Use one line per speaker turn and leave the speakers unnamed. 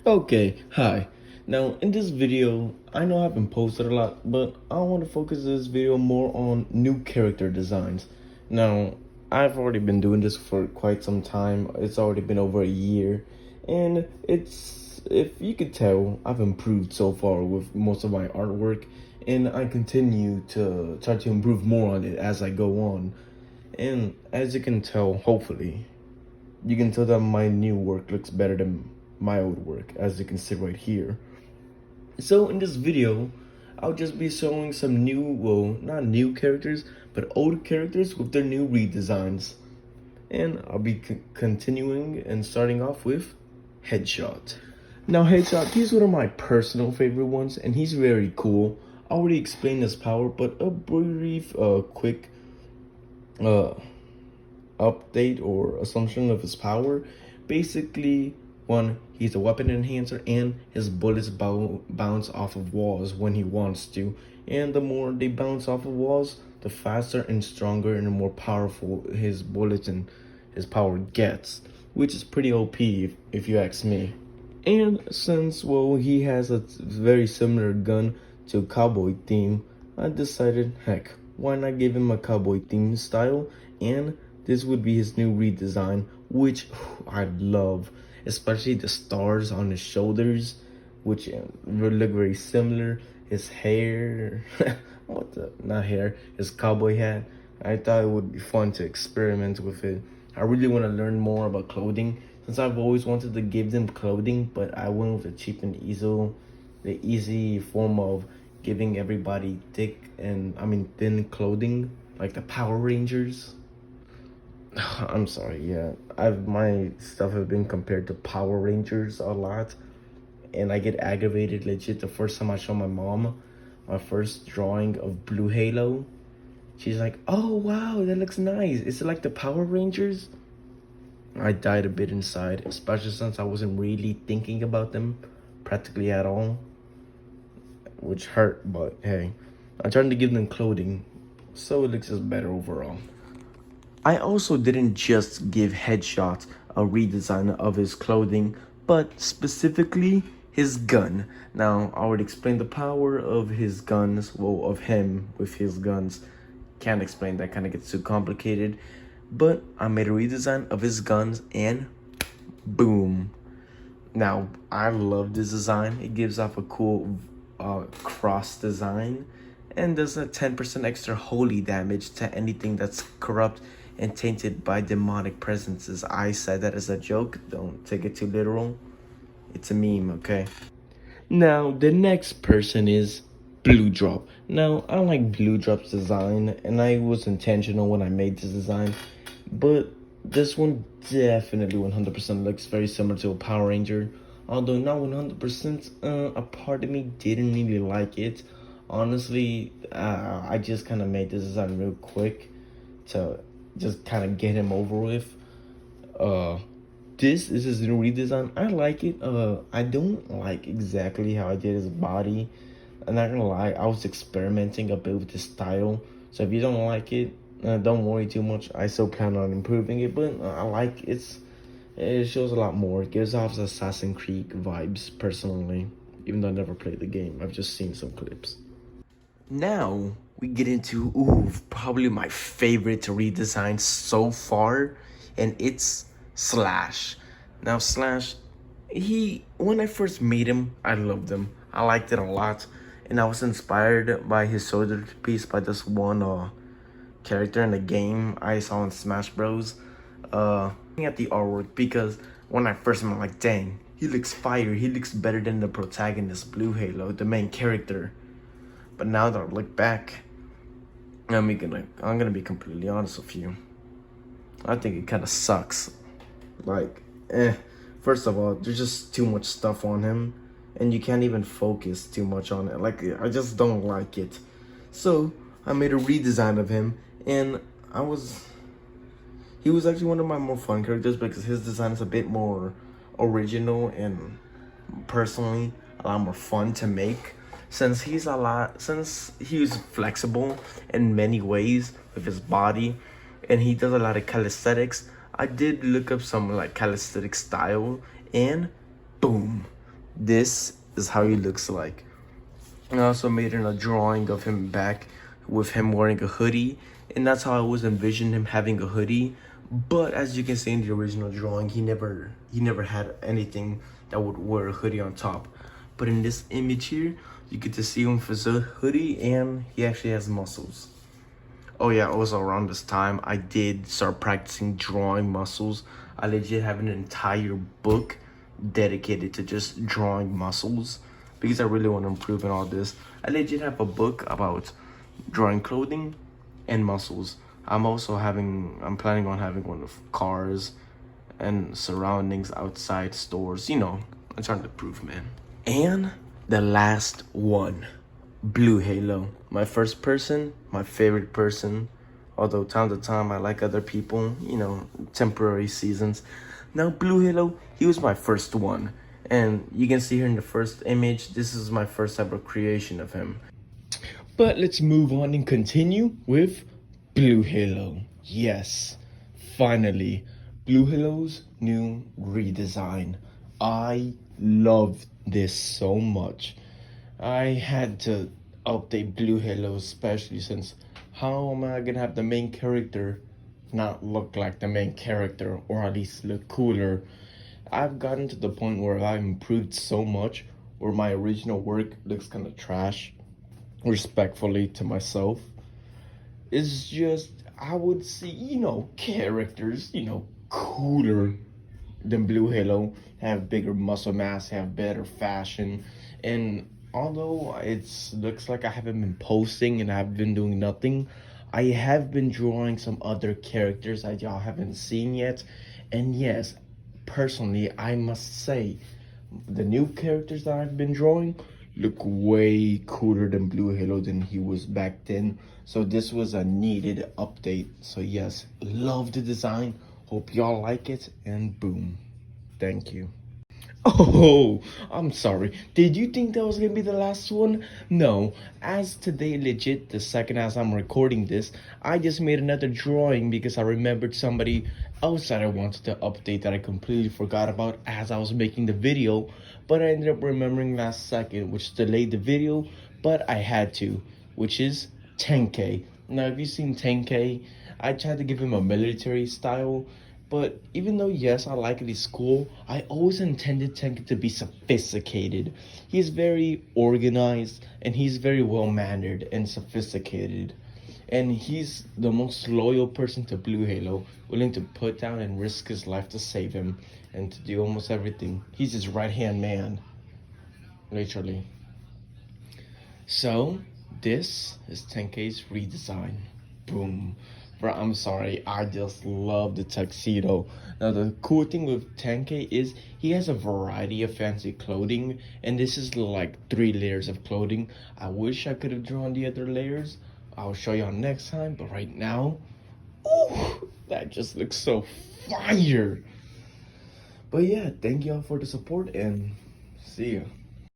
Okay, hi. Now in this video, I know I haven't posted a lot, but I want to focus this video more on new character designs. Now, I've already been doing this for quite some time. It's already been over a year, and if you could tell, I've improved so far with most of my artwork, and I continue to try to improve more on it as I go on. And as you can tell, hopefully, you can tell that my new work looks better than my old work, as you can see right here. So in this video, I'll just be showing some new, well, not new characters, but old characters with their new redesigns. And I'll be continuing and starting off with Headshot. Now Headshot, he's one of my personal favorite ones, and he's very cool. I already explained his power, but a brief, quick, update or assumption of his power. Basically, one, he's a weapon enhancer, and his bullets bounce off of walls when he wants to. And the more they bounce off of walls, the faster and stronger and more powerful his bullets and his power gets, which is pretty OP if you ask me. And since, well, he has a very similar gun to cowboy theme, I decided, heck, why not give him a cowboy theme style? And this would be his new redesign, which I love, especially the stars on his shoulders, which will look very similar. His hair, not hair, his cowboy hat. I thought it would be fun to experiment with it. I really want to learn more about clothing, since I've always wanted to give them clothing, but I went with the cheap and easy form of giving everybody thin clothing, like the Power Rangers. I'm sorry, yeah. My stuff have been compared to Power Rangers a lot, and I get aggravated legit. The first time I show my mom my first drawing of Blue Halo, she's like, "Oh wow, that looks nice. Is it like the Power Rangers?" I died a bit inside, especially since I wasn't really thinking about them practically at all, which hurt, but hey, I'm trying to give them clothing, so it looks just better overall. I also didn't just give Headshot a redesign of his clothing, but specifically his gun. Now, I already explained the power of his guns, well, of him with his guns. Can't explain that, kind of gets too complicated. But I made a redesign of his guns, and boom. Now, I love this design. It gives off a cool cross design, and does a 10% extra holy damage to anything that's corrupt and tainted by demonic presences. I said that as a joke, don't take it too literal. It's a meme, okay? Now, the next person is Blue Drop. Now, I like Blue Drop's design, and I was intentional when I made this design, but this one definitely 100% looks very similar to a Power Ranger. Although not 100%, a part of me didn't really like it. Honestly, I just kind of made this design real quick to just kind of get him over with. This is his new redesign. I like it. I don't like exactly how I did his body. I'm not gonna lie, I was experimenting a bit with his style. So if you don't like it, don't worry too much. I still plan on improving it, but I like it shows a lot more. It gives off Assassin's Creed vibes personally, even though I never played the game. I've just seen some clips. Now we get into probably my favorite redesign so far, and it's Slash. Now Slash, when I first made him, I loved him. I liked it a lot, and I was inspired by his shoulder piece by this one character in the game I saw in Smash Bros. Looking at the artwork, because when I first met him, I'm like, dang, he looks fire. He looks better than the protagonist, Blue Halo, the main character. But now that I look back, I'm gonna be completely honest with you. I think it kind of sucks. Like, first of all, there's just too much stuff on him, and you can't even focus too much on it. Like, I just don't like it. So I made a redesign of him, and he was actually one of my more fun characters because his design is a bit more original and personally a lot more fun to make. Since he was flexible in many ways with his body, and he does a lot of calisthenics. I did look up some like calisthenic style, and boom, this is how he looks like. I also made a drawing of him back with him wearing a hoodie, and that's how I always envisioned him having a hoodie. But as you can see in the original drawing, he never had anything that would wear a hoodie on top. But in this image here, you get to see him with a hoodie, and he actually has muscles. Oh yeah, also around this time, I did start practicing drawing muscles. I legit have an entire book dedicated to just drawing muscles because I really want to improve in all this. I legit have a book about drawing clothing and muscles. I'm planning on having one of cars and surroundings outside stores. You know, I'm trying to improve, man. And the last one, Blue Halo. My first person, my favorite person. Although time to time I like other people, you know, temporary seasons. Now Blue Halo, he was my first one. And you can see here in the first image, this is my first ever creation of him. But let's move on and continue with Blue Halo. Yes, finally, Blue Halo's new redesign. I love this so much. I had to update Blue Halo, especially since how am I gonna have the main character not look like the main character, or at least look cooler? I've gotten to the point where I've improved so much where my original work looks kind of trash, respectfully to myself. It's just, I would see, you know, characters, you know, cooler than Blue Halo, have bigger muscle mass, have better fashion. And although it's looks like I haven't been posting and I've been doing nothing, I have been drawing some other characters that y'all haven't seen yet. And yes, personally, I must say, the new characters that I've been drawing look way cooler than Blue Halo than he was back then. So this was a needed update. So yes, love the design. Hope y'all like it, and boom. Thank you. Oh, I'm sorry. Did you think that was gonna be the last one? No. As today, legit, the second as I'm recording this, I just made another drawing because I remembered somebody else that I wanted to update that I completely forgot about as I was making the video. But I ended up remembering last second, which delayed the video, but I had to, which is 10K. Now, if you've seen 10K, I tried to give him a military style. But even though, yes, I like it, he's cool, I always intended Tenka to be sophisticated. He's very organized, and he's very well-mannered and sophisticated. And he's the most loyal person to Blue Halo, willing to put down and risk his life to save him, and to do almost everything. He's his right-hand man, literally. So, this is 10K's redesign. Boom. Bro, I'm sorry, I just love the tuxedo. Now, the cool thing with 10K is he has a variety of fancy clothing, and this is like 3 layers of clothing. I wish I could have drawn the other layers. I'll show y'all next time, but right now, ooh, that just looks so fire. But yeah, thank y'all for the support, and see ya.